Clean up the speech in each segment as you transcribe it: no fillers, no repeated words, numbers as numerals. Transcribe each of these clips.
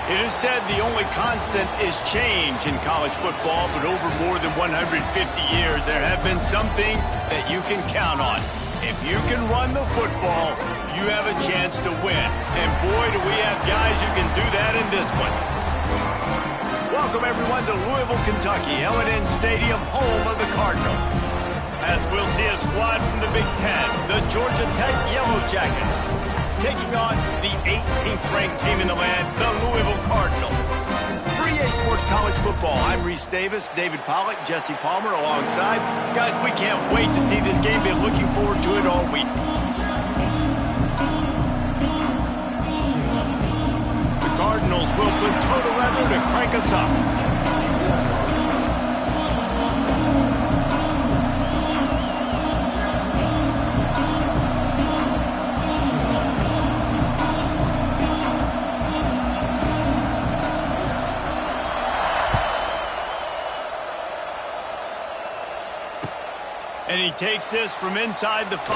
It is said the only constant is change in college football, but over more than 150 years, there have been some things that you can count on. If you can run the football, you have a chance to win. And boy, do we have guys who can do that in this one. Welcome, everyone, to Louisville, Kentucky, L&N Stadium, home of the Cardinals. As we'll see a squad from the Big Ten, the Georgia Tech Yellow Jackets, taking on the 18th ranked team in the land, the Louisville Cardinals. For EA Sports College Football, I'm Reese Davis, David Pollack, Jesse Palmer alongside. Guys, we can't wait to see this game. Been looking forward to it all week. The Cardinals will put toe to leather to crank us up. And he takes this from inside the 5.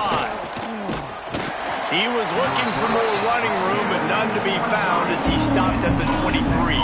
He was looking for more running room, but none to be found as he stopped at the 23.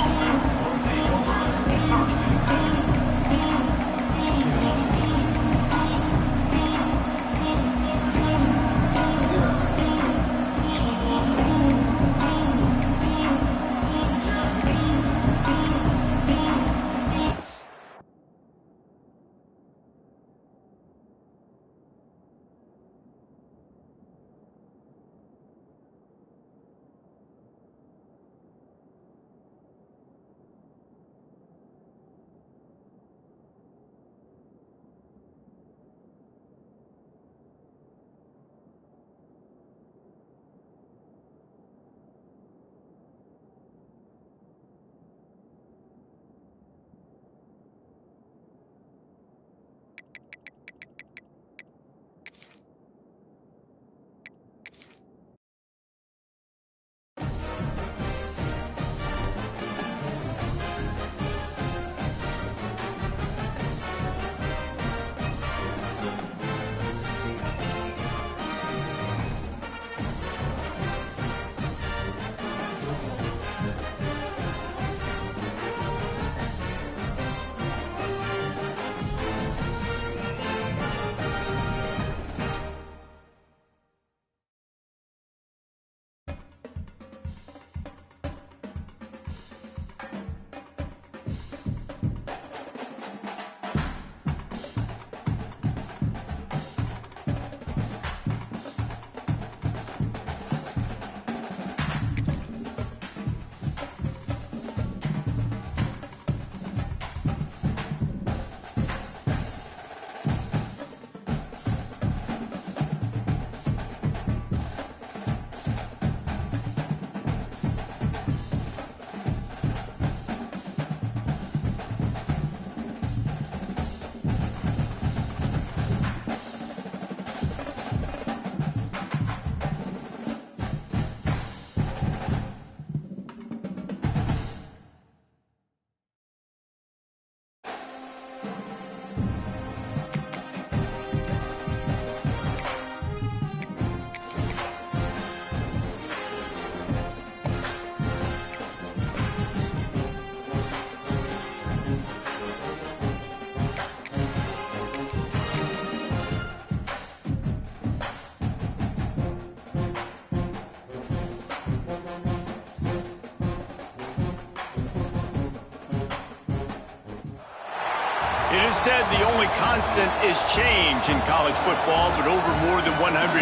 It is said the only constant is change in college football, but over more than 150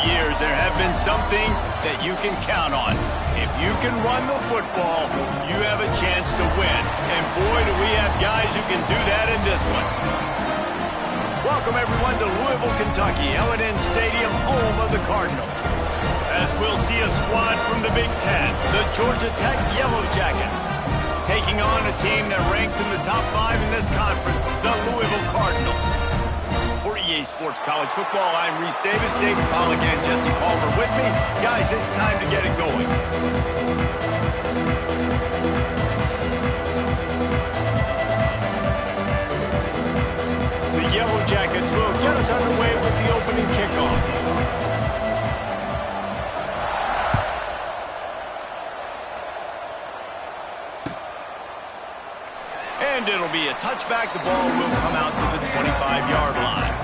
years, there have been some things that you can count on. If you can run the football, you have a chance to win. And boy, do we have guys who can do that in this one. Welcome, everyone, to Louisville, Kentucky, L&N Stadium, home of the Cardinals. As we'll see a squad from the Big Ten, the Georgia Tech Yellow Jackets, taking on a team that ranks in the top 5 in this conference, the Louisville Cardinals. EA Sports College Football. I'm Reese Davis, David Pollack, and Jesse Palmer with me. Guys, it's time to get it going. The Yellow Jackets will get us underway with the opening kickoff. And it'll be a touchback. The ball will come out to the 25-yard line.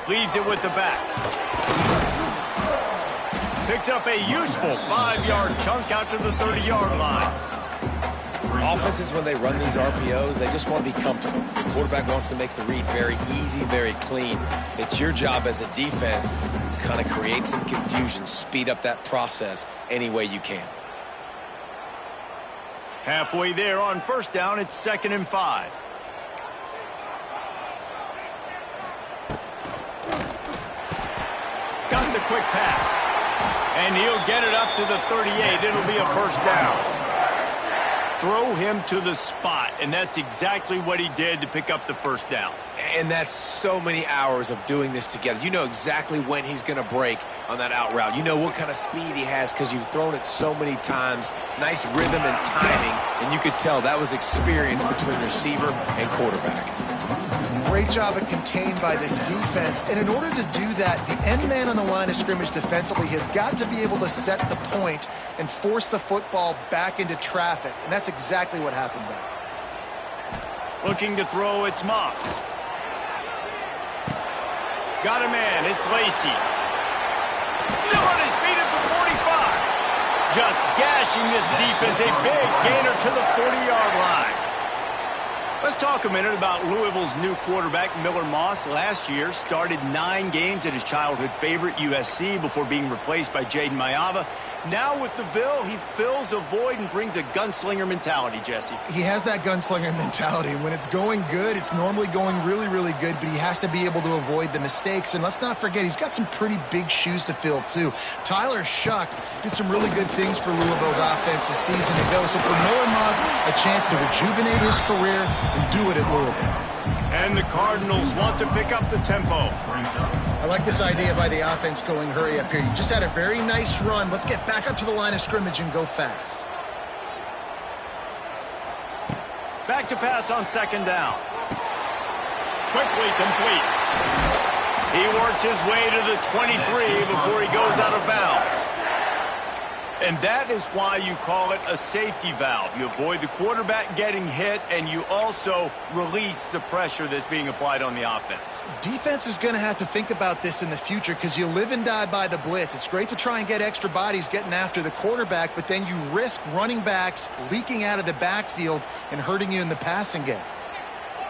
Leaves it with the back. Picks up a useful 5-yard chunk out to the 30-yard line. Offenses, when they run these RPOs, they just want to be comfortable. The quarterback wants to make the read very easy, very clean. It's your job as a defense to kind of create some confusion, speed up that process any way you can. Halfway there on first down, it's 2nd and 5. Got the quick pass. And he'll get it up to the 38. It'll be a first down. Throw him to the spot, and that's exactly what he did to pick up the first down. And that's so many hours of doing this together. You know exactly when he's going to break on that out route. You know what kind of speed he has because you've thrown it so many times. Nice rhythm and timing, and you could tell that was experience between receiver and quarterback. Great job of contained by this defense. And in order to do that, the end man on the line of scrimmage defensively has got to be able to set the point and force the football back into traffic. And that's exactly what happened there. Looking to throw, it's Moss. Got a man, it's Lacey. Still on his feet at the 45. Just gashing this defense, a big gainer to the 40-yard line. Let's talk a minute about Louisville's new quarterback, Miller Moss. Last year, started 9 games at his childhood favorite, USC, before being replaced by Jaden Mayava. Now with the Ville, he fills a void and brings a gunslinger mentality, Jesse. He has that gunslinger mentality. When it's going good, it's normally going really, really good, but he has to be able to avoid the mistakes. And let's not forget, he's got some pretty big shoes to fill, too. Tyler Shuck did some really good things for Louisville's offense this season ago. So for Miller Moss, a chance to rejuvenate his career and do it at Louisville. And the Cardinals want to pick up the tempo. I like this idea by the offense going hurry up here. You just had a very nice run. Let's get back up to the line of scrimmage and go fast. Back to pass on 2nd down. Quickly complete. He works his way to the 23 before he goes out of bounds. And that is why you call it a safety valve. You avoid the quarterback getting hit, and you also release the pressure that's being applied on the offense. Defense is going to have to think about this in the future because you live and die by the blitz. It's great to try and get extra bodies getting after the quarterback, but then you risk running backs leaking out of the backfield and hurting you in the passing game.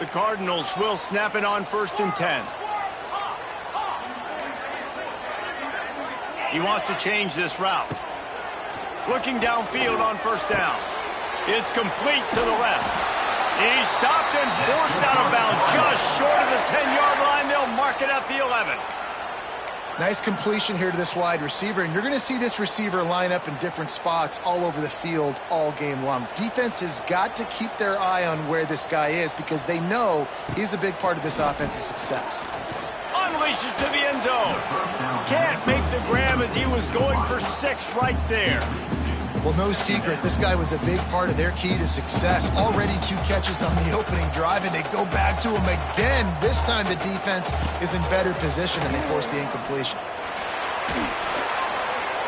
The Cardinals will snap it on 1st and 10. He wants to change this route. Looking downfield on 1st down. It's complete to the left. He's stopped and forced out of bounds just short of the 10-yard line. They'll mark it at the 11. Nice completion here to this wide receiver, and you're going to see this receiver line up in different spots all over the field all game long. Defense has got to keep their eye on where this guy is because they know he's a big part of this offense's success. Unleashes to the end zone. Can't make the grab as he was going for 6 right there. Well, no secret, this guy was a big part of their key to success. Already 2 catches on the opening drive, and they go back to him again. This time the defense is in better position, and they force the incompletion.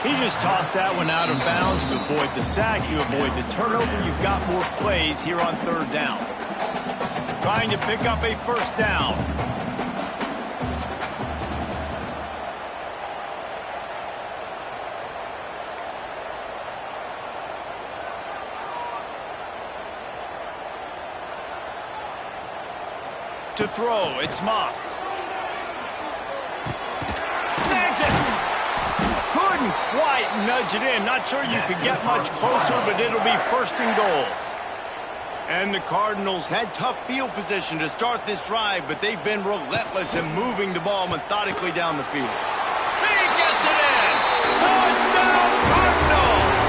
He just tossed that one out of bounds. You avoid the sack, you avoid the turnover. You've got more plays here on 3rd down. Trying to pick up a 1st down. To throw, it's Moss. Snags it. Couldn't quite nudge it in. Not sure you could get much closer, but it'll be first and goal. And the Cardinals had tough field position to start this drive, but they've been relentless in moving the ball methodically down the field. He gets it in! Touchdown, Cardinals!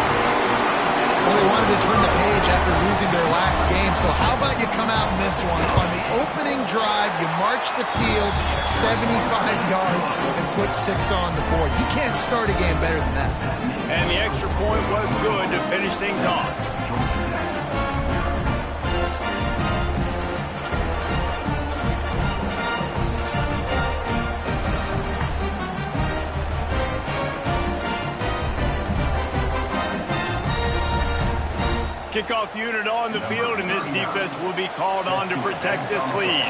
Well, they wanted to turn the page after losing their last game, so how about you come out in this one? On the opening drive, you march the field 75 yards and put 6 on the board. You can't start a game better than that. And the extra point was good to finish things off. Kickoff unit on the field, and this defense will be called on to protect this lead.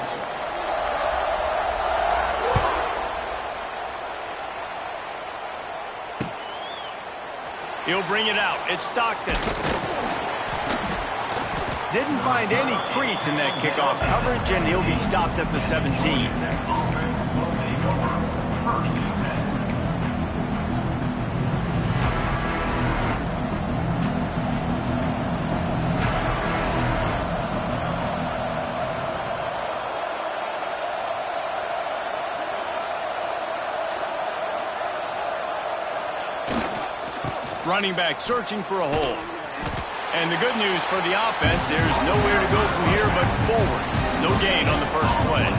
He'll bring it out. It's Stockton. Didn't find any crease in that kickoff coverage, and he'll be stopped at the 17. Running back searching for a hole. And the good news for the offense, there's nowhere to go from here but forward. No gain on the first play.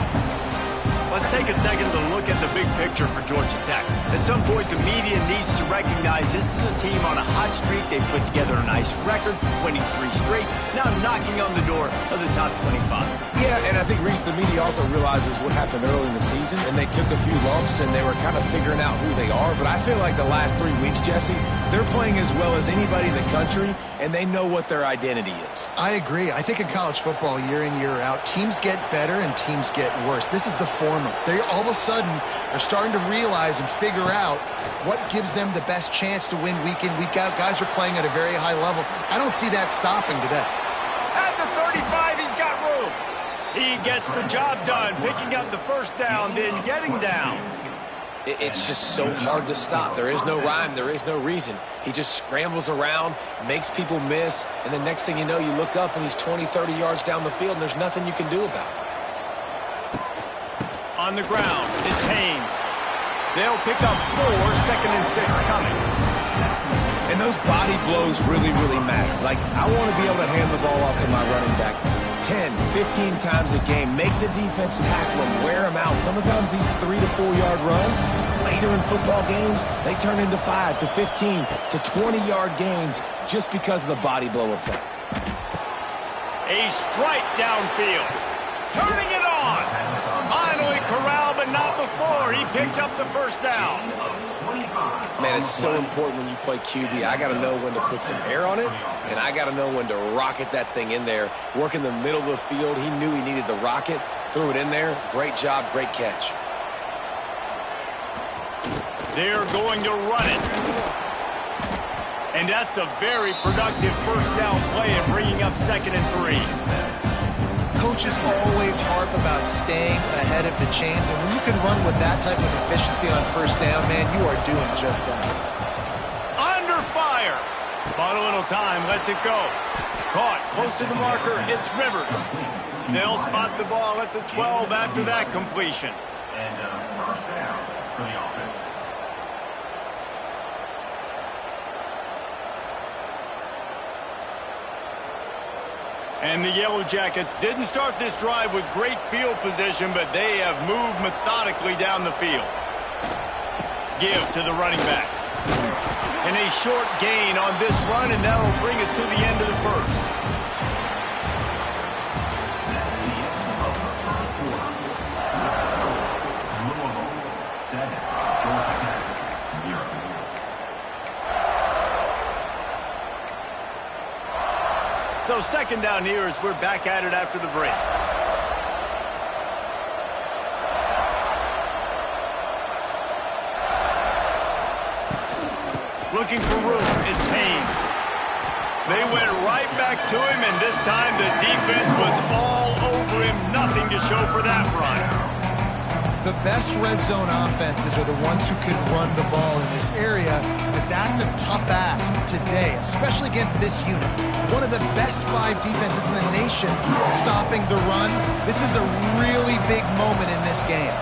Let's take a second to look at the big picture for Georgia Tech. At some point, the media needs to recognize this is a team on a hot streak. They've put together a nice record, winning 3 straight, now knocking on the door of the top 25. Yeah, and I think, Reese, the media also realizes what happened early in the season, and they took a few lumps, and they were kind of figuring out who they are. But I feel like the last 3 weeks, Jesse, they're playing as well as anybody in the country, and they know what their identity is. I agree. I think in college football, year in, year out, teams get better and teams get worse. This is the former. They all of a sudden are starting to realize and figure out what gives them the best chance to win week in, week out. Guys are playing at a very high level. I don't see that stopping today. At the 35, he's got room. He gets the job done, picking up the first down, then getting down. It's just so hard to stop. There is no rhyme. There is no reason. He just scrambles around, makes people miss, and the next thing you know, you look up and he's 20, 30 yards down the field, and there's nothing you can do about it. On the ground, it's Haynes. They'll pick up 4, 2nd and 6 coming. And those body blows really, really matter. Like, I want to be able to hand the ball off to my running back 10, 15 times a game. Make the defense tackle him, wear him out. Sometimes these 3 to 4 yard runs, later in football games, they turn into 5 to 15 to 20 yard gains just because of the body blow effect. A strike downfield. Turning it on. Finally corralled, but not before. He picked up the first down. Man, it's so important when you play QB. I got to know when to put some air on it, and I got to know when to rocket that thing in there. Work in the middle of the field. He knew he needed the rocket, threw it in there. Great job, great catch. They're going to run it. And that's a very productive first down play and bringing up 2nd and 3. Coaches always harp about staying ahead of the chains, and when you can run with that type of efficiency on first down, man, you are doing just that. Under fire. Bought a little time, lets it go. Caught, close to the marker, it's Rivers. They'll spot the ball at the 12 after that completion. And first down for the offense. And the Yellow Jackets didn't start this drive with great field position, but they have moved methodically down the field. Give to the running back. And a short gain on this run, and that will bring us to the end of the first. So 2nd down here as we're back at it after the break. Looking for room, it's Haynes. They went right back to him, and this time the defense was all over him. Nothing to show for that run. The best red zone offenses are the ones who can run the ball in this area, but That's a tough ask today, especially against this unit. One of the best 5 defenses in the nation stopping the run. This is a really big moment in this game.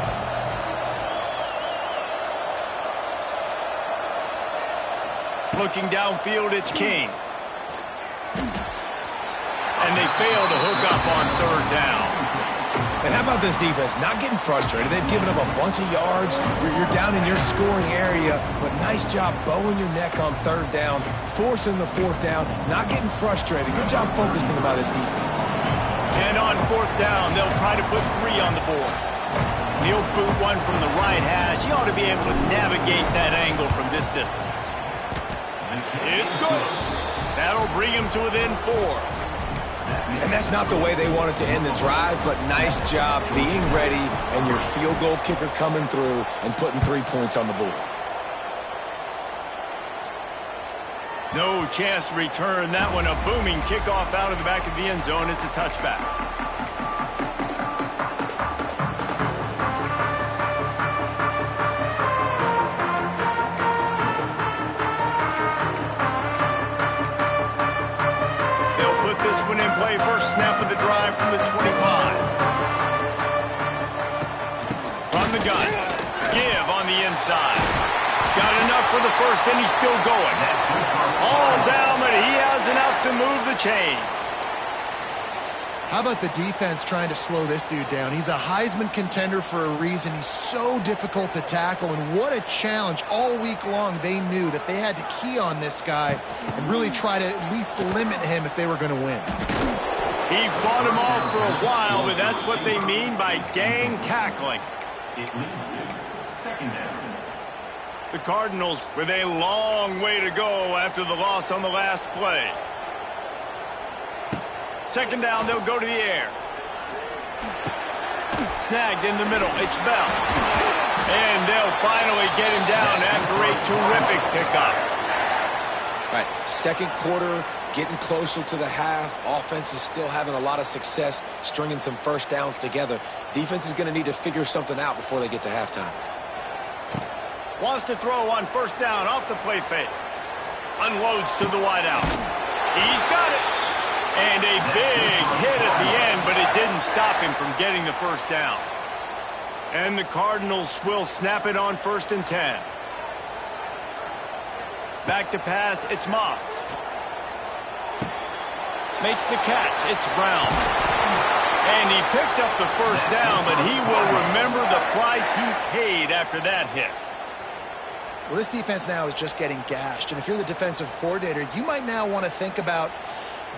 Looking downfield, it's King. And they fail to hook up on 3rd down. And how about this defense? Not getting frustrated. They've given up a bunch of yards. You're down in your scoring area, but nice job bowing your neck on 3rd down, forcing the 4th down, not getting frustrated. Good job focusing by this defense. And on 4th down, they'll try to put 3 on the board. He'll boot one from the right hash. He ought to be able to navigate that angle from this distance. It's good. That'll bring him to within 4. And that's not the way they wanted to end the drive, but nice job being ready and your field goal kicker coming through and putting 3 points on the board. No chance to return that one. A booming kickoff out of the back of the end zone. It's a touchback. First snap of the drive from the 25. From the gun. Give on the inside. Got enough for the first, and he's still going. All down, but he has enough to move the chains. How about the defense trying to slow this dude down? He's a Heisman contender for a reason. He's so difficult to tackle, and what a challenge. All week long, they knew that they had to key on this guy and really try to at least limit him if they were going to win. He fought him off for a while, but that's what they mean by gang tackling. It leads to 2nd down. The Cardinals with a long way to go after the loss on the last play. 2nd down, they'll go to the air. Snagged in the middle, it's Bell. And they'll finally get him down after a terrific pickup. Right, 2nd quarter, getting closer to the half. Offense is still having a lot of success stringing some first downs together. Defense is going to need to figure something out before they get to halftime. Wants to throw on 1st down off the play fake. Unloads to the wideout. He's got it. And a big hit at the end, but it didn't stop him from getting the 1st down. And the Cardinals will snap it on 1st and 10. Back to pass, it's Moss. Makes the catch, it's Brown. And he picks up the 1st down, but he will remember the price he paid after that hit. Well, this defense now is just getting gashed. And if you're the defensive coordinator, you might now want to think about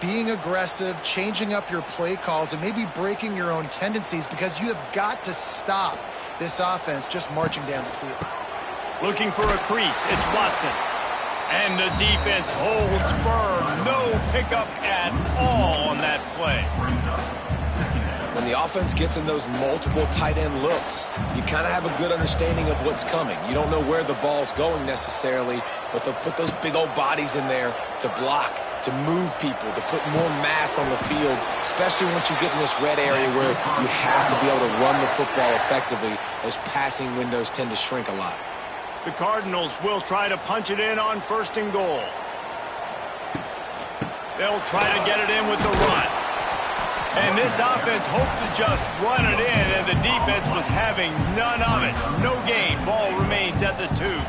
being aggressive, changing up your play calls, and maybe breaking your own tendencies, because you have got to stop this offense just marching down the field. Looking for a crease, it's Watson. And the defense holds firm. No pickup at all on that play. When the offense gets in those multiple tight end looks, you kind of have a good understanding of what's coming. You don't know where the ball's going necessarily, but they'll put those big old bodies in there to block, to move people, to put more mass on the field, especially once you get in this red area where you have to be able to run the football effectively. Those passing windows tend to shrink a lot. The Cardinals will try to punch it in on 1st and goal. They'll try to get it in with the run. And this offense hoped to just run it in, and the defense was having none of it. No gain. Ball remains at the 2.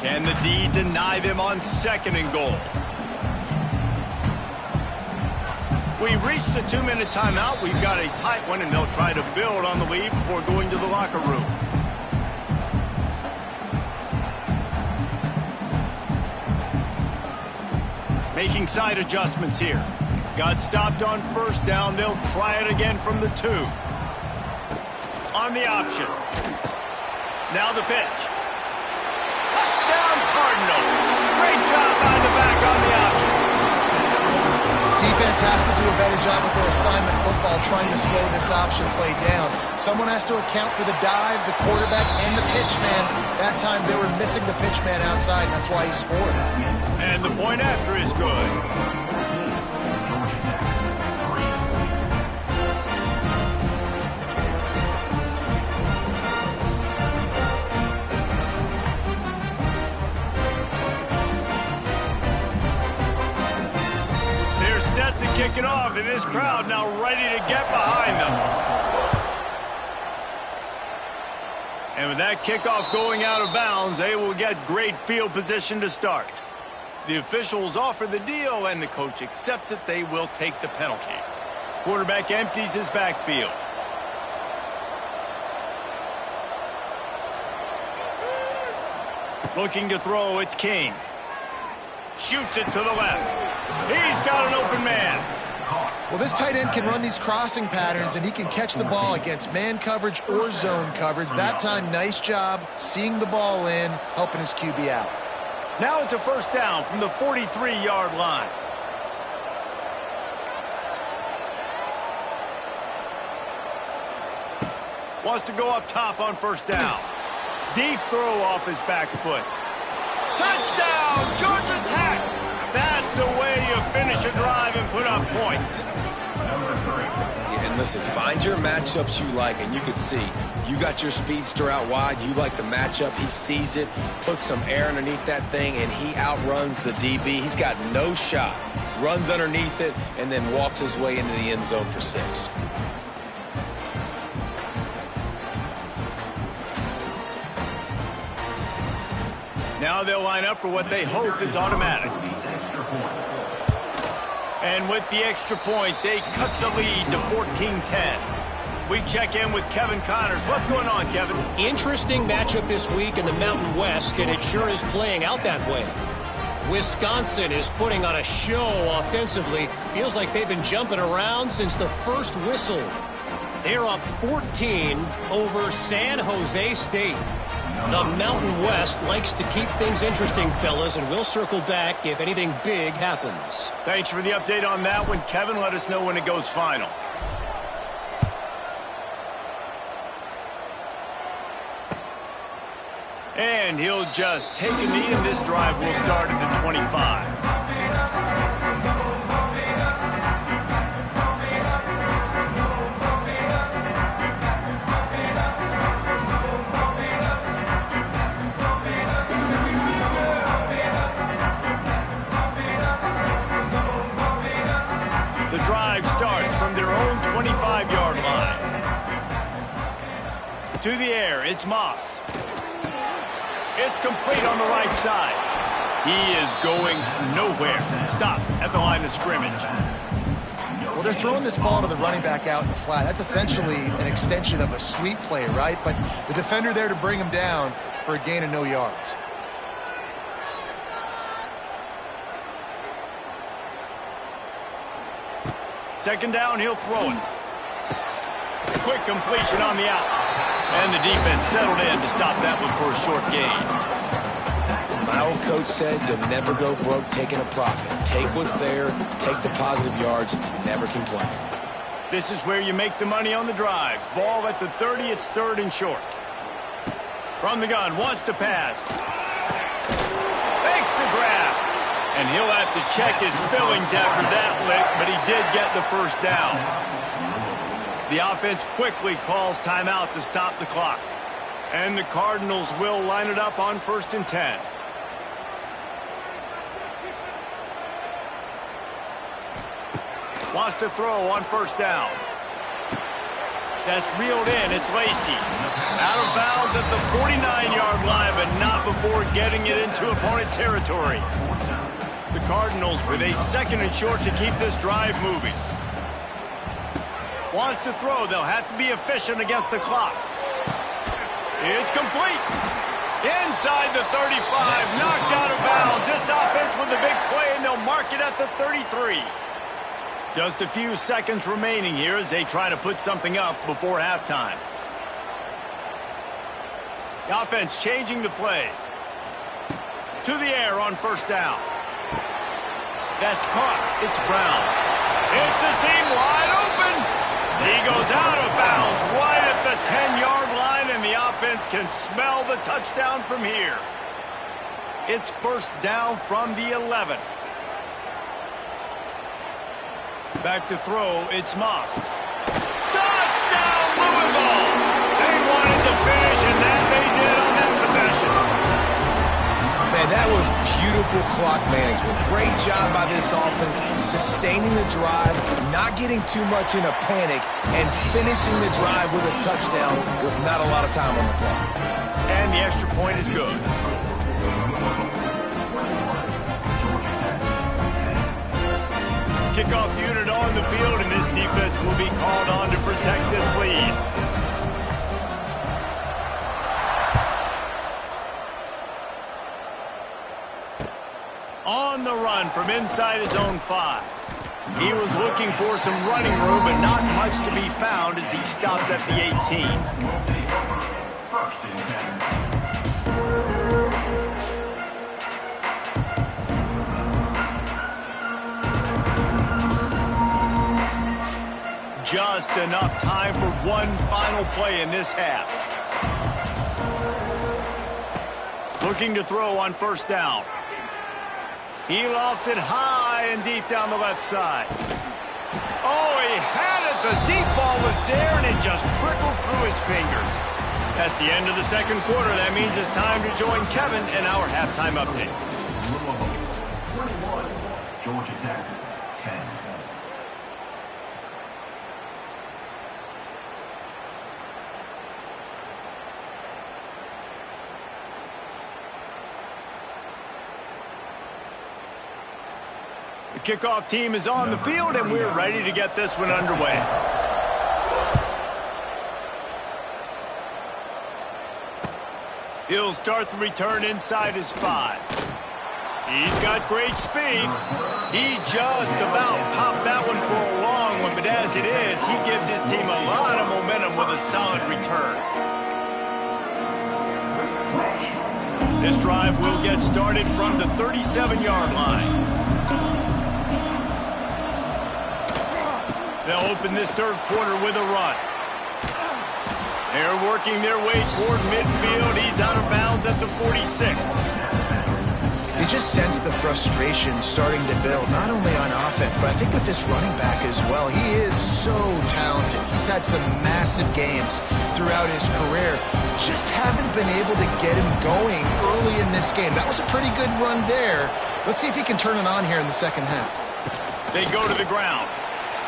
Can the D deny them on 2nd and goal? We've reached the 2-minute timeout. We've got a tight one, and they'll try to build on the lead before going to the locker room. Making side adjustments here. Got stopped on 1st down. They'll try it again from the 2. On the option. Now the pitch. Touchdown Cardinals. Great job by the back on the option. Defense has to do a better job with their assignment football, trying to slow this option play down. Someone has to account for the dive, the quarterback, and the pitch man. That time they were missing the pitch man outside, and that's why he scored. And the point after is good. about to kick it off, and this crowd now ready to get behind them. And with that kickoff going out of bounds, they will get great field position to start. The officials offer the deal, and the coach accepts it. They will take the penalty. Quarterback empties his backfield. Looking to throw, it's King. Shoots it to the left. He's got an open man. Well, this tight end can run these crossing patterns, and he can catch the ball against man coverage or zone coverage. That time, nice job seeing the ball in, helping his QB out. Now it's a first down from the 43-yard line. Wants to go up top on first down. Deep throw off his back foot. Touchdown, Georgia Tech! That's the way you finish a drive and put up points. Yeah, and listen, find your matchups you like, and you can see you got your speedster out wide. You like the matchup. He sees it, puts some air underneath that thing, and he outruns the DB. He's got no shot. Runs underneath it, and then walks his way into the end zone for 6. Now they'll line up for what they hope is automatic. And with the extra point, they cut the lead to 14-10. We check in with Kevin Connors. What's going on, Kevin? Interesting matchup this week in the Mountain West, and it sure is playing out that way. Wisconsin is putting on a show offensively. Feels like they've been jumping around since the first whistle. They're up 14 over San Jose State. The Mountain West likes to keep things interesting, fellas, and we'll circle back if anything big happens. Thanks for the update on that one, Kevin. Let us know when it goes final. And he'll just take a knee, and this drive will start at the 25. Starts from their own 25-yard line. To the air, it's Moss. It's complete on the right side. He is going nowhere. Stop at the line of scrimmage. Well, they're throwing this ball to the running back out in the flat. That's essentially an extension of a sweep play, right? But the defender there to bring him down for a gain of no yards. Second down, he'll throw it. Quick completion on the out. And the defense settled in to stop that one for a short gain. My old coach said you'll never go broke taking a profit. Take what's there, take the positive yards, and never complain. This is where you make the money on the drives. Ball at the 30, it's third and short. From the gun, wants to pass. Fakes the grab. And he'll have to check his fillings after that lick, but he did get the first down. The offense quickly calls timeout to stop the clock. And the Cardinals will line it up on 1st and 10. Wants to throw on first down. That's reeled in. It's Lacey. Out of bounds at the 49-yard line, but not before getting it into opponent territory. The Cardinals with a second and short to keep this drive moving. Wants to throw. They'll have to be efficient against the clock. It's complete. Inside the 35. Knocked out of bounds. This offense with a big play, and they'll mark it at the 33. Just a few seconds remaining here as they try to put something up before halftime. The offense changing the play. To the air on first down. That's caught. It's Brown. It's a seam wide open. He goes out of bounds right at the 10-yard line, and the offense can smell the touchdown from here. It's first down from the 11. Back to throw, it's Moss. Touchdown, Louisville! They wanted to finish, and that they did on that possession. Man, And that was beautiful clock management. Great job by this offense, sustaining the drive, not getting too much in a panic, and finishing the drive with a touchdown with not a lot of time on the clock. And the extra point is good. Kickoff unit on the field, and this defense will be called on to protect this lead. On the run from inside his own 5. He was looking for some running room, but not much to be found as he stopped at the 18. First and 10. Just enough time for one final play in this half. Looking to throw on first down. He lofts it high and deep down the left side. Oh, he had it. The deep ball was there, and it just trickled through his fingers. That's the end of the second quarter. That means it's time to join Kevin in our halftime update. Louisville, 21. Georgia Tech, 10. The kickoff team is on the field, and we're ready to get this one underway. He'll start the return inside his 5. He's got great speed. He just about popped that one for a long one, but as it is, he gives his team a lot of momentum with a solid return. This drive will get started from the 37-yard line. They'll open this third quarter with a run. They're working their way toward midfield. He's out of bounds at the 46. You just sense the frustration starting to build, not only on offense, but I think with this running back as well. He is so talented. He's had some massive games throughout his career. Just haven't been able to get him going early in this game. That was a pretty good run there. Let's see if he can turn it on here in the second half. They go to the ground.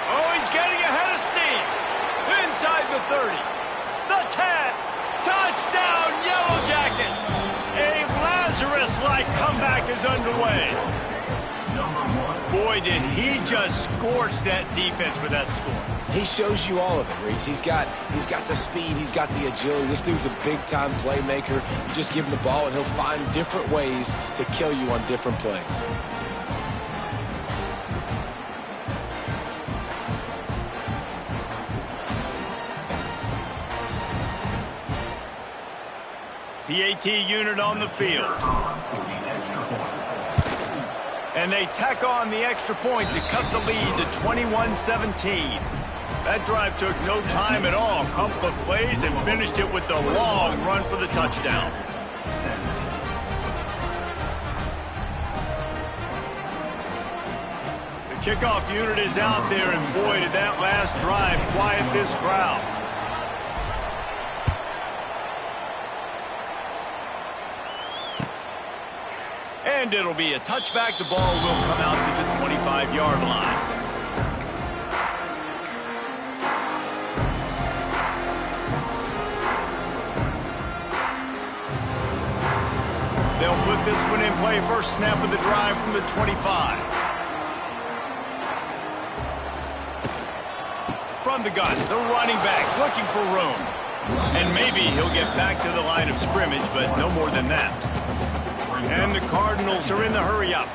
Oh, he's getting ahead of steam. Inside the 30. The 10. Touchdown, Yellow Jackets. A Lazarus-like comeback is underway. Boy, did he just scorch that defense with that score. He shows you all of it, Reese. He's got the speed. He's got the agility. This dude's a big-time playmaker. You just give him the ball, and he'll find different ways to kill you on different plays. PAT unit on the field. And they tack on the extra point to cut the lead to 21-17. That drive took no time at all. A couple of plays and finished it with a long run for the touchdown. The kickoff unit is out there, and boy, did that last drive quiet this crowd. And it'll be a touchback. The ball will come out to the 25-yard line. They'll put this one in play. First snap of the drive from the 25. From the gun, the running back looking for room. And maybe he'll get back to the line of scrimmage, but no more than that. And the Cardinals are in the hurry-up.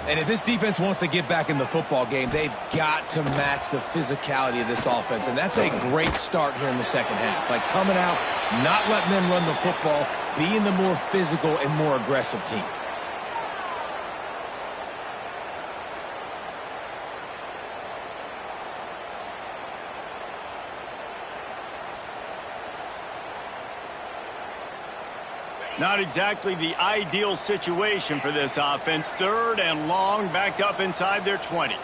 And if this defense wants to get back in the football game, they've got to match the physicality of this offense. And that's a great start here in the second half. Like coming out, not letting them run the football, being the more physical and more aggressive team. Not exactly the ideal situation for this offense. Third and long, backed up inside their 20.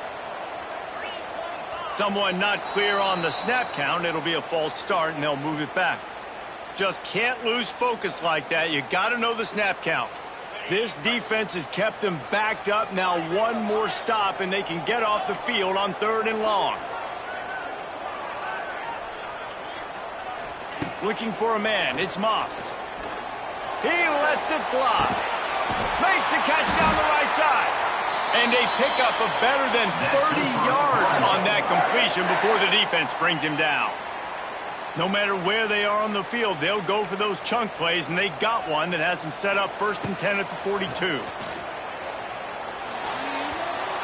Someone not clear on the snap count. It'll be a false start, and they'll move it back. Just can't lose focus like that. You got to know the snap count. This defense has kept them backed up. Now one more stop, and they can get off the field on 3rd and long. Looking for a man. It's Moss. He lets it fly. Makes the catch down the right side. And they pick up a better than 30 yards on that completion before the defense brings him down. No matter where they are on the field, they'll go for those chunk plays, and they got one that has them set up 1st and 10 at the 42.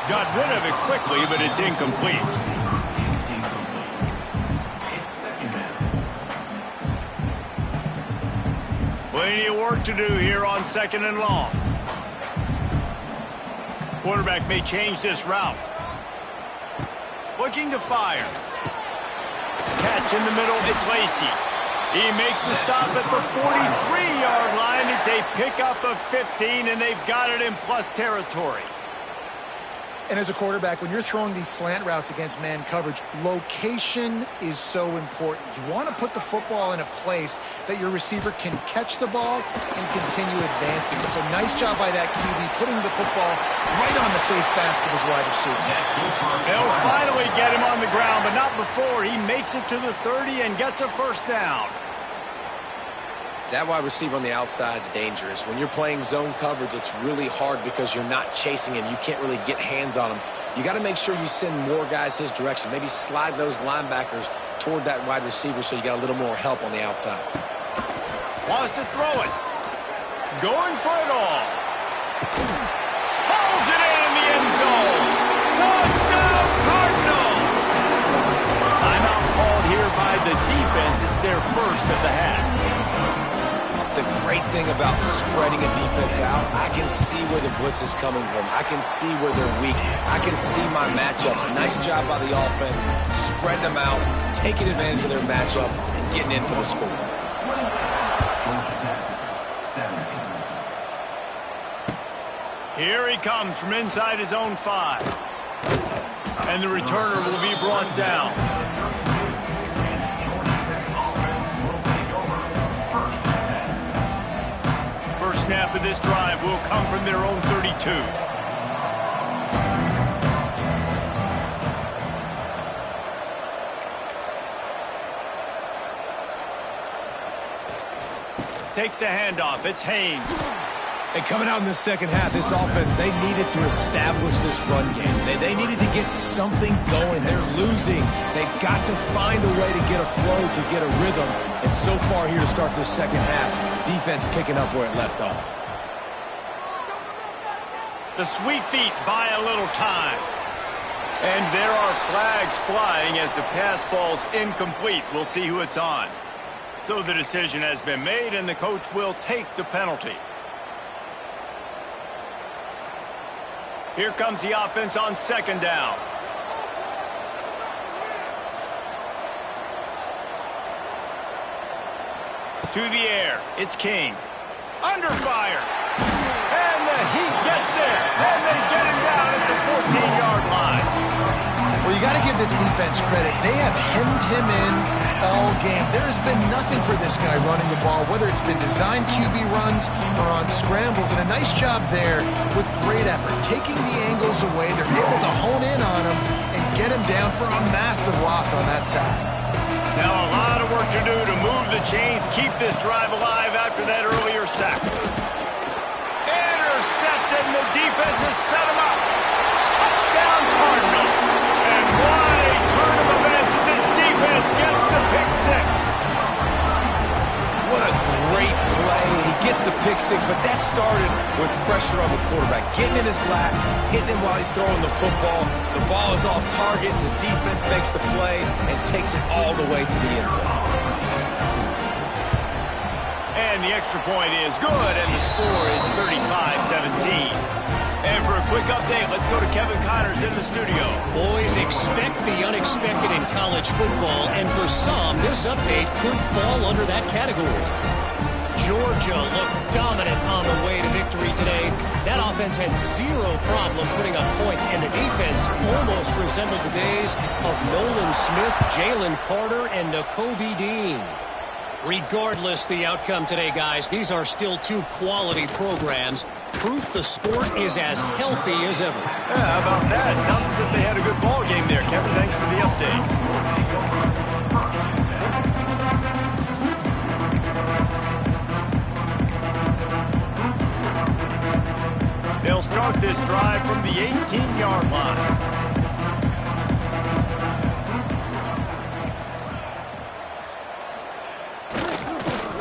Got rid of it quickly, but it's incomplete. Plenty of work to do here on 2nd and long. Quarterback may change this route. Looking to fire. Catch in the middle, it's Lacey. He makes the stop at the 43-yard line. It's a pickup of 15, and they've got it in plus territory. And as a quarterback, when you're throwing these slant routes against man coverage, location is so important. You want to put the football in a place that your receiver can catch the ball and continue advancing. So nice job by that QB, putting the football right on the face mask of his wide receiver. They'll finally get him on the ground, but not before he makes it to the 30 and gets a 1st down. That wide receiver on the outside is dangerous. When you're playing zone coverage, it's really hard because you're not chasing him. You can't really get hands on him. You got to make sure you send more guys his direction. Maybe slide those linebackers toward that wide receiver so you got a little more help on the outside. Wants to throw it. Going for it all. Pulls it in the end zone. Touchdown, Cardinals! Timeout called here by the defense. It's their 1st of the half. The great thing about spreading a defense out, I can see where the blitz is coming from. I can see where they're weak. I can see my matchups. Nice job by the offense, spreading them out, taking advantage of their matchup, and getting in for the score. Here he comes from inside his own 5. And the returner will be brought down. Snap of this drive will come from their own 32. Takes the handoff. It's Haynes. And coming out in the second half, this offense, they needed to establish this run game. They needed to get something going. They're losing. They've got to find a way to get a flow, to get a rhythm. And so far here to start this second half, defense picking up where it left off. The sweet feet buy a little time. And there are flags flying as the pass falls incomplete. We'll see who it's on. So the decision has been made, and the coach will take the penalty. Here comes the offense on 2nd down. To the air, it's King. Under fire. And the heat gets there. And they get him down at the 14-yard line. Well, you got to give this defense credit. They have hemmed him in all game. There has been nothing for this guy running the ball, whether it's been designed QB runs or on scrambles. And a nice job there with great effort. Taking the angles away, they're able to hone in on him and get him down for a massive loss on that side. Now a lot of work to do to move the chains, keep this drive alive after that earlier sack. Intercepted, and the defense has set him up. Touchdown, Cardinals. And what a turn of events as this defense gets the pick 6. What a great play. He gets the pick 6, but that started with pressure on the quarterback. Getting in his lap, hitting him while he's throwing the football. The ball is off target. The defense makes the play and takes it all the way to the end zone. And the extra point is good, and the score is 35-17. And for a quick update, let's go to Kevin Connors in the studio. Boys, expect the unexpected in college football, and for some, this update could fall under that category. Georgia looked dominant on the way to victory today. That offense had zero problem putting up points, and the defense almost resembled the days of Nolan Smith, Jalen Carter, and Nakobe Dean. Regardless the outcome today, guys, these are still two quality programs. proof the sport is as healthy as ever. Yeah, how about that? Sounds as if they had a good ball game there. Kevin, thanks for the update. They'll start this drive from the 18-yard line.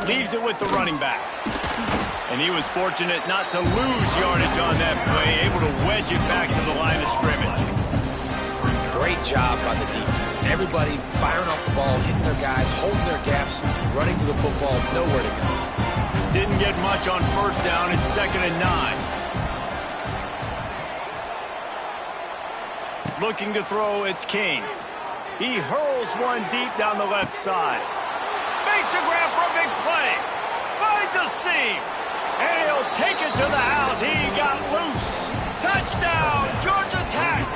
Leaves it with the running back. And he was fortunate not to lose yardage on that play, able to wedge it back to the line of scrimmage. Great job by the defense. Everybody firing off the ball, hitting their guys, holding their gaps, running to the football, nowhere to go. Didn't get much on first down. It's 2nd and 9. Looking to throw, it's King. He hurls one deep down the left side. Makes a grab for a big play. Finds a seam. And he'll take it to the house. He got loose. Touchdown, Georgia Tech.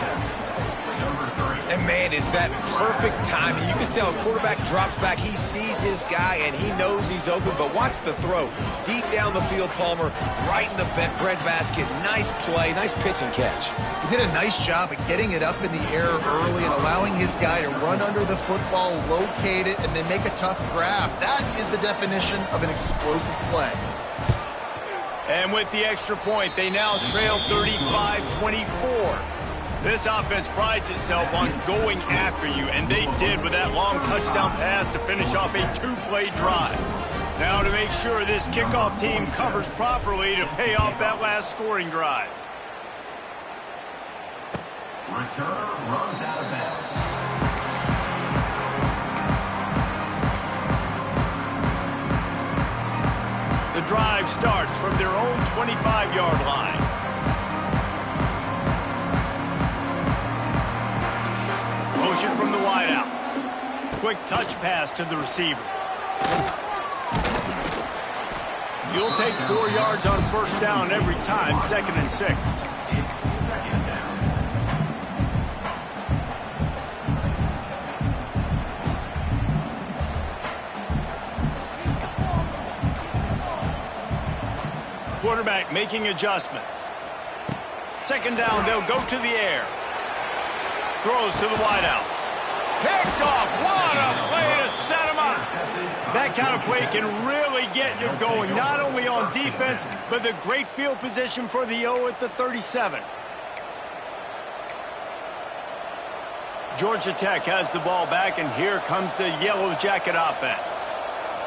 And, man, is that perfect timing. You can tell a quarterback drops back. He sees his guy, and he knows he's open. But watch the throw. Deep down the field, Palmer, right in the breadbasket. Nice play, nice pitch and catch. He did a nice job of getting it up in the air early and allowing his guy to run under the football, locate it, and then make a tough grab. That is the definition of an explosive play. And with the extra point, they now trail 35-24. This offense prides itself on going after you, and they did with that long touchdown pass to finish off a two-play drive. Now to make sure this kickoff team covers properly to pay off that last scoring drive. Returner runs out of bounds. The drive starts from their own 25-yard line. Motion from the wideout. Quick touch pass to the receiver. You'll take 4 yards on first down every time, 2nd and 6. It's 2nd down. Quarterback making adjustments. 2nd down, they'll go to the air. Throws to the wideout. Picked off. What a play to set him up. That kind of play can really get you going, not only on defense, but the great field position for the O at the 37. Georgia Tech has the ball back, and here comes the Yellow Jacket offense.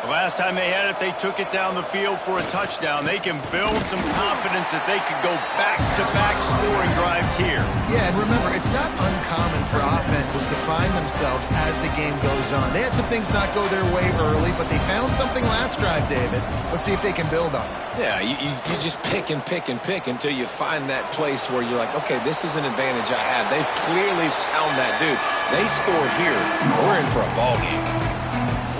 The last time they had it, they took it down the field for a touchdown. They can build some confidence that they could go back-to-back scoring drives here. Yeah, and remember, it's not uncommon for offenses to find themselves as the game goes on. They had some things not go their way early, but they found something last drive, David. Let's see if they can build on it. Yeah, you just pick and pick and pick until you find that place where you're like, okay, this is an advantage I have. They clearly found that dude. They score here. We're in for a ball game.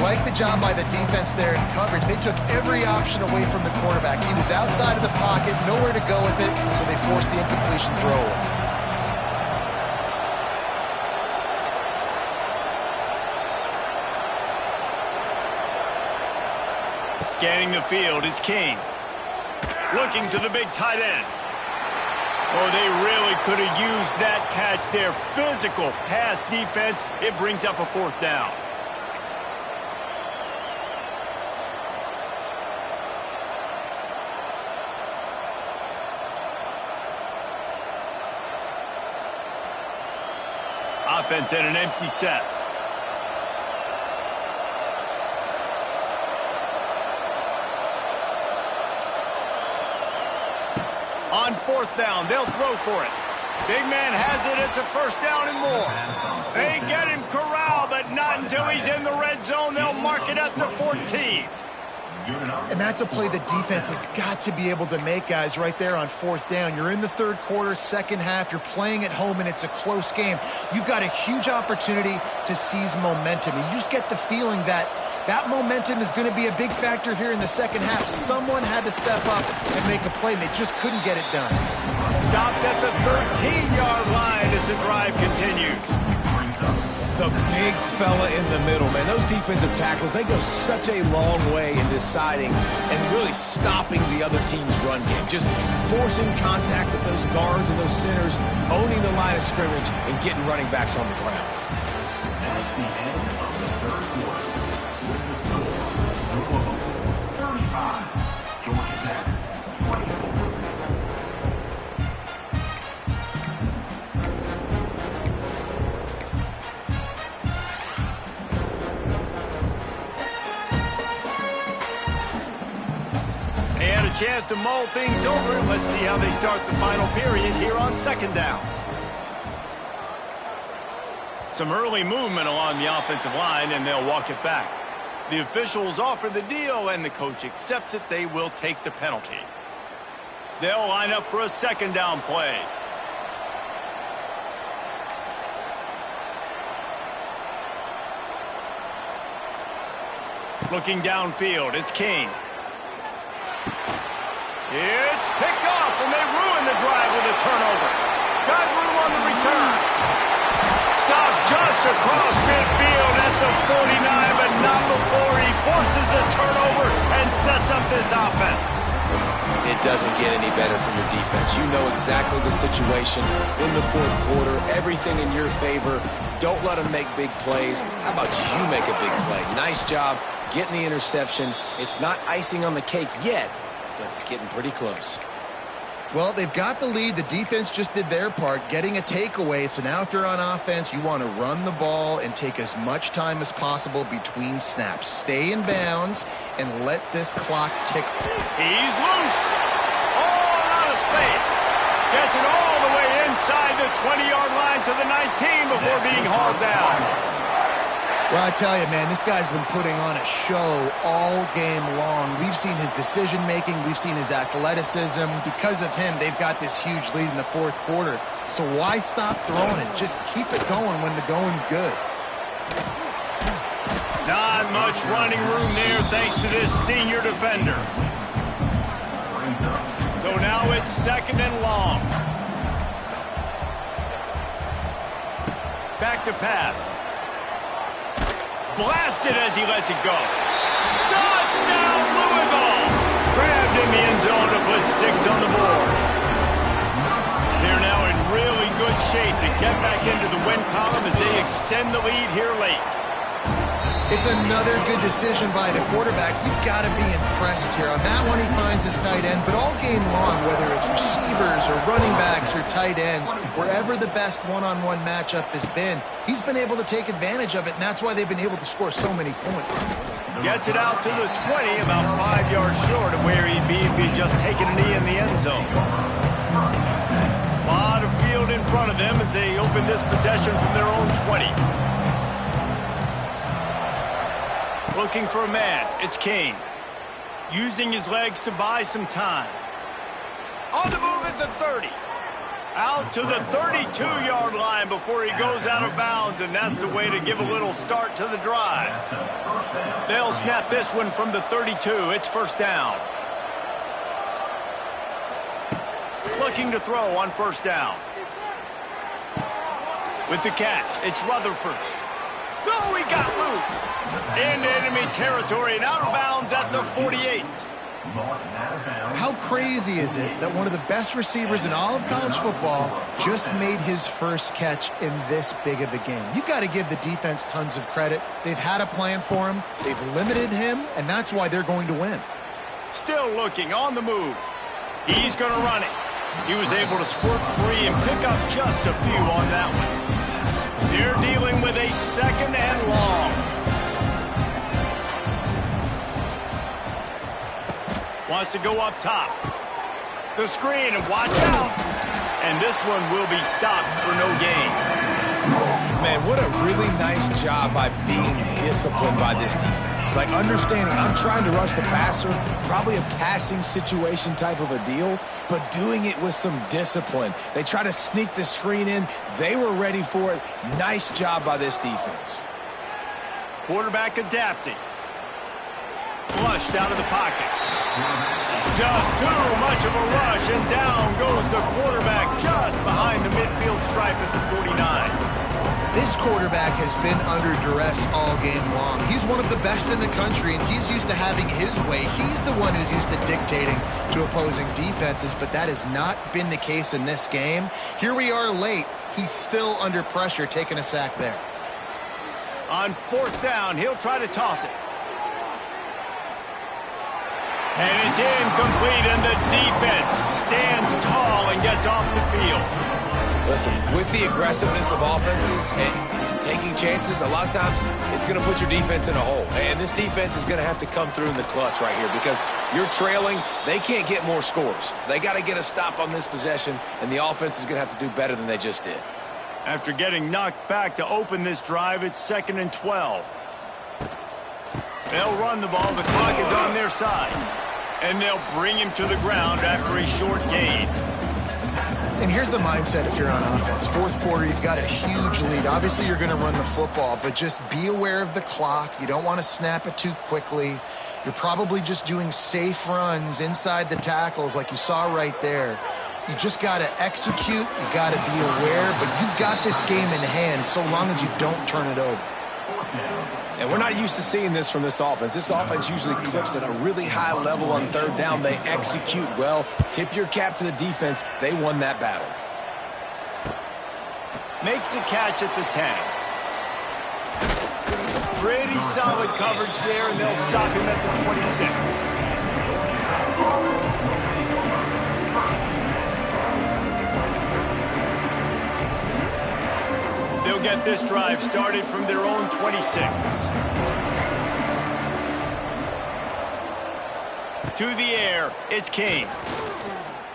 Like the job by the defense there in coverage. They took every option away from the quarterback. He was outside of the pocket, nowhere to go with it, so they forced the incompletion throw away. Scanning the field, it's King. Looking to the big tight end. Oh, they really could have used that catch there. Physical pass defense. It brings up a 4th down. Offense in an empty set. On 4th down, they'll throw for it. Big man has it. It's a 1st down and more. They get him corralled, but not until he's in the red zone. They'll mark it at the 14. And that's a play the defense has got to be able to make, guys, right there on 4th down. You're in the 3rd quarter, 2nd half. You're playing at home, and it's a close game. You've got a huge opportunity to seize momentum. And you just get the feeling that that momentum is going to be a big factor here in the 2nd half. Someone had to step up and make a play, and they just couldn't get it done. Stopped at the 13-yard line as the drive continues. The the big fella in the middle, man. Those defensive tackles, they go such a long way in deciding and really stopping the other team's run game. Just forcing contact with those guards and those centers, owning the line of scrimmage, and getting running backs on the ground. That's the end of the third quarter. With the score, Louisville 35, Georgia Tech 24. They had a chance to mull things over. Let's see how they start the final period here on second down. Some early movement along the offensive line, and they'll walk it back. The officials offer the deal, and the coach accepts it. They will take the penalty. They'll line up for a second down play. Looking downfield, it's King. It's picked off, and they ruin the drive with a turnover. Got room on the return. Stopped just across midfield at the 49, but not before he forces the turnover and sets up this offense. It doesn't get any better for your defense. You know exactly the situation in the fourth quarter. Everything in your favor. Don't let them make big plays. How about you make a big play? Nice job getting the interception. It's not icing on the cake yet, but it's getting pretty close. Well, they've got the lead. The defense just did their part, getting a takeaway. So now if you're on offense, you want to run the ball and take as much time as possible between snaps. Stay in bounds and let this clock tick. He's loose. All out of space. Gets it all the way inside the 20-yard line to the 19 before being hauled down. Well, I tell you, man, this guy's been putting on a show all game long. We've seen his decision-making. We've seen his athleticism. Because of him, they've got this huge lead in the fourth quarter. So why stop throwing it? Just keep it going when the going's good. Not much running room there thanks to this senior defender. So now it's second and long. Back to pass. Blasted as he lets it go. Touchdown, Louisville! Grabbed in the end zone to put 6 on the board. They're now in really good shape to get back into the win column as they extend the lead here late. It's another good decision by the quarterback. You've got to be impressed here. On that one, he finds his tight end. But all game long, whether it's receivers or running backs or tight ends, wherever the best one-on-one matchup has been, he's been able to take advantage of it, and that's why they've been able to score so many points. Gets it out to the 20, about 5 yards short of where he'd be if he'd just taken a knee in the end zone. A lot of field in front of them as they open this possession from their own 20. Looking for a man, it's Kane. Using his legs to buy some time. On the move at the 30. Out to the 32-yard line before he goes out of bounds, and that's the way to give a little start to the drive. They'll snap this one from the 32. It's first down. Looking to throw on first down. With the catch, it's Rutherford. No, he got loose. In enemy territory and out of bounds at the 48. How crazy is it that one of the best receivers in all of college football just made his first catch in this big of a game? You've got to give the defense tons of credit. They've had a plan for him. They've limited him, and that's why they're going to win. Still looking on the move. He's going to run it. He was able to squirt free and pick up just a few on that one. They're dealing with a second and long. Wants to go up top. The screen, and watch out. And this one will be stopped for no gain. Man, what a really nice job by being disciplined by this defense. Like understanding I'm trying to rush the passer, probably a passing situation type of a deal, but doing it with some discipline. They try to sneak the screen in. They were ready for it. Nice job by this defense. Quarterback adapting. Flushed out of the pocket. Just too much of a rush, and down goes the quarterback just behind the midfield stripe at the 49. This quarterback has been under duress all game long. He's one of the best in the country, and he's used to having his way. He's the one who's used to dictating to opposing defenses, but that has not been the case in this game. Here we are late. He's still under pressure, taking a sack there. On 4th down, he'll try to toss it. And it's incomplete, and the defense stands tall and gets off the field. Listen, with the aggressiveness of offenses and taking chances, a lot of times it's going to put your defense in a hole. And this defense is going to have to come through in the clutch right here because you're trailing. They can't get more scores. They got to get a stop on this possession, and the offense is going to have to do better than they just did. After getting knocked back to open this drive, it's 2nd and 12. They'll run the ball. The clock is on their side. And they'll bring him to the ground after a short gain. And here's the mindset if you're on offense. 4th quarter, you've got a huge lead. Obviously, you're going to run the football, but just be aware of the clock. You don't want to snap it too quickly. You're probably just doing safe runs inside the tackles like you saw right there. You just got to execute. You got to be aware, but you've got this game in hand so long as you don't turn it over. And we're not used to seeing this from this offense. This offense usually clips at a really high level on 3rd down. They execute well. Tip your cap to the defense. They won that battle. Makes a catch at the 10. Pretty solid coverage there, and they'll stop him at the 26. They'll get this drive started from their own 26. To the air, it's King.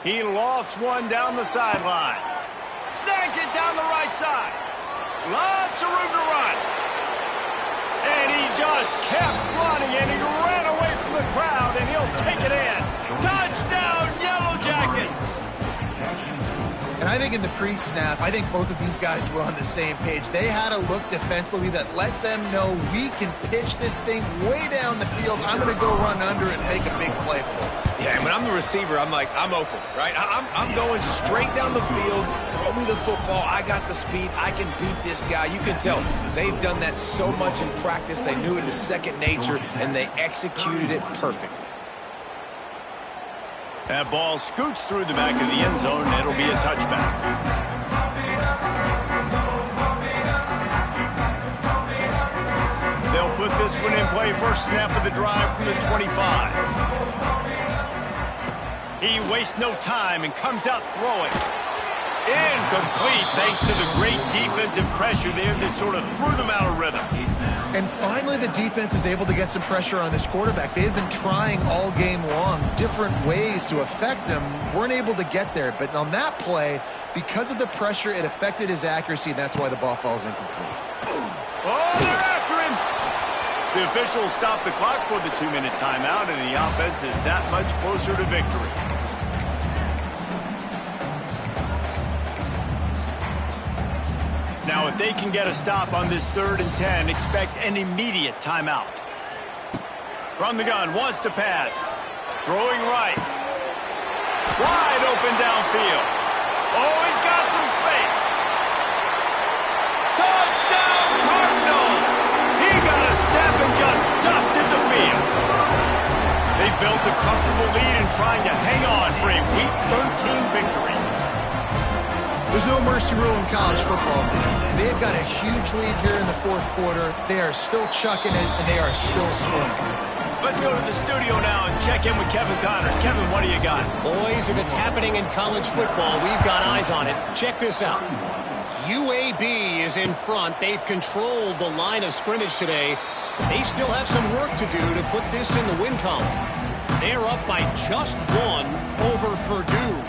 He lofts one down the sideline. Snags it down the right side. Lots of room to run. And he just kept running, and he ran away from the crowd, and he'll take it in. Touchdown, Yellow Jackets! And I think in the pre-snap, I think both of these guys were on the same page. They had a look defensively that let them know we can pitch this thing way down the field. I'm going to go run under and make a big play for it. Yeah, and when I'm the receiver, I'm like, I'm open, right? I'm going straight down the field. Throw me the football. I got the speed. I can beat this guy. You can tell they've done that so much in practice. They knew it was second nature, and they executed it perfectly. That ball scoots through the back of the end zone, and it'll be a touchback. They'll put this one in play. First snap of the drive from the 25. He wastes no time and comes out throwing. Incomplete thanks to the great defensive pressure there that sort of threw them out of rhythm. And finally, the defense is able to get some pressure on this quarterback. They had been trying all game long different ways to affect him. Weren't able to get there. But on that play, because of the pressure, it affected his accuracy, and that's why the ball falls incomplete. Oh, they're after him. The officials stop the clock for the 2-minute timeout, and the offense is that much closer to victory. Now, if they can get a stop on this 3rd and 10, expect an immediate timeout. From the gun, wants to pass. Throwing right. Wide open downfield. Oh, he's got some space. Touchdown, Cardinals! He got a step and just dusted the field. They built a comfortable lead and trying to hang on for a Week 13 victory. There's no mercy rule in college football. They've got a huge lead here in the 4th quarter. They are still chucking it, and they are still scoring. Let's go to the studio now and check in with Kevin Connors. Kevin, what do you got? Boys, if it's happening in college football, we've got eyes on it. Check this out. UAB is in front. They've controlled the line of scrimmage today. They still have some work to do to put this in the win column. They're up by just 1 over Purdue.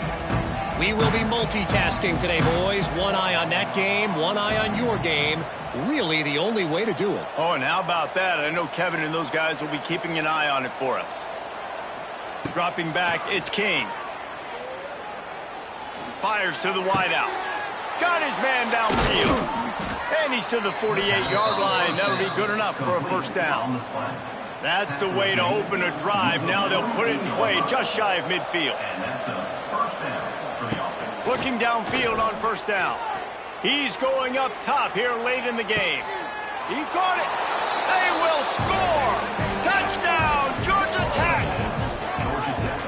We will be multitasking today, boys. One eye on that game, one eye on your game. Really the only way to do it. Oh, and how about that? I know Kevin and those guys will be keeping an eye on it for us. Dropping back, it's King. Fires to the wideout. Got his man downfield. And he's to the 48-yard line. That'll be good enough for a first down. That's the way to open a drive. Now they'll put it in play just shy of midfield. Looking downfield on first down. He's going up top here late in the game. He caught it. They will score. Touchdown, Georgia Tech.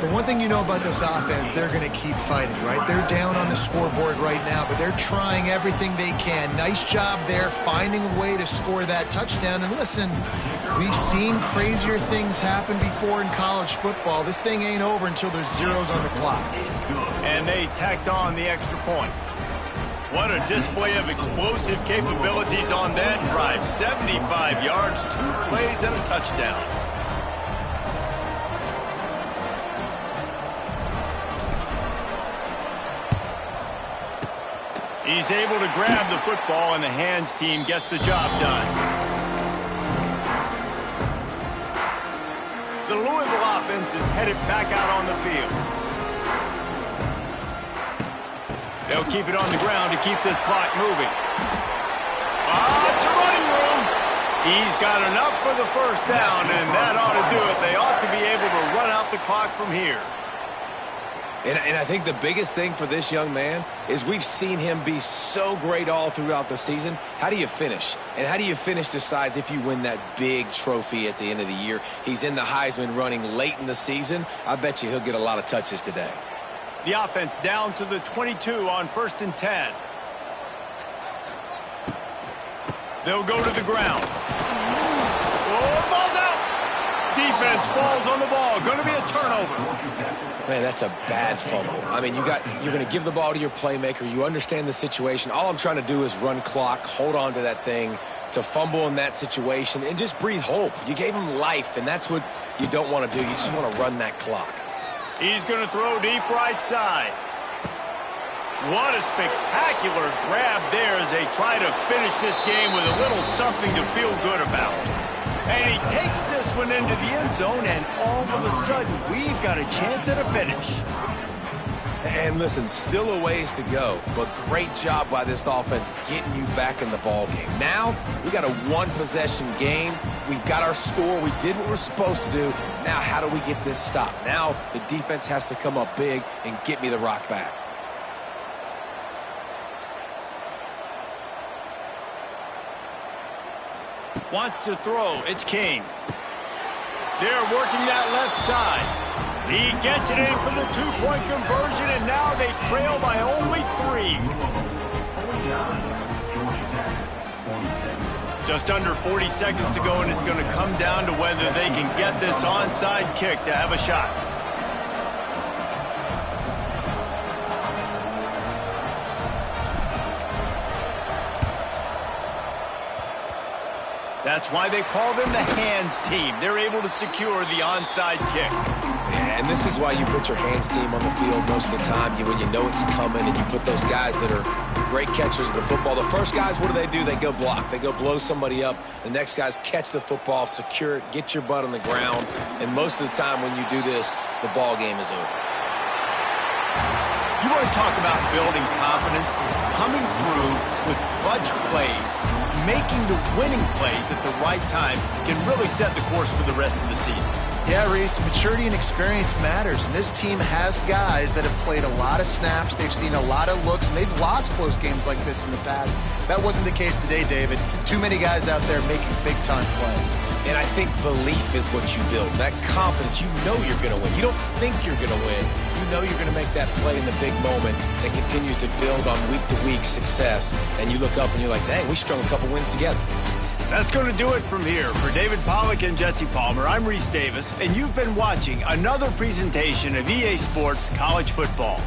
The one thing you know about this offense, they're going to keep fighting, right? They're down on the scoreboard right now, but they're trying everything they can. Nice job there, finding a way to score that touchdown. And listen, we've seen crazier things happen before in college football. This thing ain't over until there's zeros on the clock. And they tacked on the extra point. What a display of explosive capabilities on that drive. 75 yards, 2 plays, and a touchdown. He's able to grab the football, and the hands team gets the job done. The Louisville offense is headed back out on the field. They'll keep it on the ground to keep this clock moving. It's a running room. He's got enough for the first down, and that ought to do it. They ought to be able to run out the clock from here. And I think the biggest thing for this young man is we've seen him be so great all throughout the season. How do you finish? And how do you finish decides if you win that big trophy at the end of the year. He's in the Heisman running late in the season. I bet you he'll get a lot of touches today. The offense down to the 22 on 1st and 10. They'll go to the ground. Oh, ball's out. Defense falls on the ball. Going to be a turnover. Man, that's a bad fumble. I mean, you're going to give the ball to your playmaker. You understand the situation. All I'm trying to do is run clock, hold on to that thing, to fumble in that situation, and just breathe hope. You gave him life, and that's what you don't want to do. You just want to run that clock. He's going to throw deep right side. What a spectacular grab there as they try to finish this game with a little something to feel good about. And he takes this one into the end zone, and all of a sudden, we've got a chance at a finish. And listen, still a ways to go, but great job by this offense getting you back in the ball game. Now, we got a one-possession game. We've got our score. We did what we're supposed to do. Now, how do we get this stopped? Now, the defense has to come up big and get me the rock back. Wants to throw. It's King. They're working that left side. He gets it in for the two-point conversion, and now they trail by only 3. Just under 40 seconds to go, and it's going to come down to whether they can get this onside kick to have a shot. That's why they call them the hands team. They're able to secure the onside kick. And this is why you put your hands team on the field most of the time. When you know it's coming, and you put those guys that are great catchers of the football. The first guys, what do? They go block. They go blow somebody up. The next guys catch the football, secure it, get your butt on the ground. And most of the time when you do this, the ball game is over. You want to talk about building confidence? Coming through with clutch plays, making the winning plays at the right time can really set the course for the rest of the season. Yeah, Reese, maturity and experience matters, and this team has guys that have played a lot of snaps, they've seen a lot of looks, and they've lost close games like this in the past. That wasn't the case today, David. Too many guys out there making big-time plays. And I think belief is what you build. That confidence, you know you're going to win. You don't think you're going to win. You know you're going to make that play in the big moment that continues to build on week-to-week success. And you look up and you're like, dang, we strung a couple wins together. That's going to do it from here. For David Pollack and Jesse Palmer, I'm Reese Davis, and you've been watching another presentation of EA Sports College Football.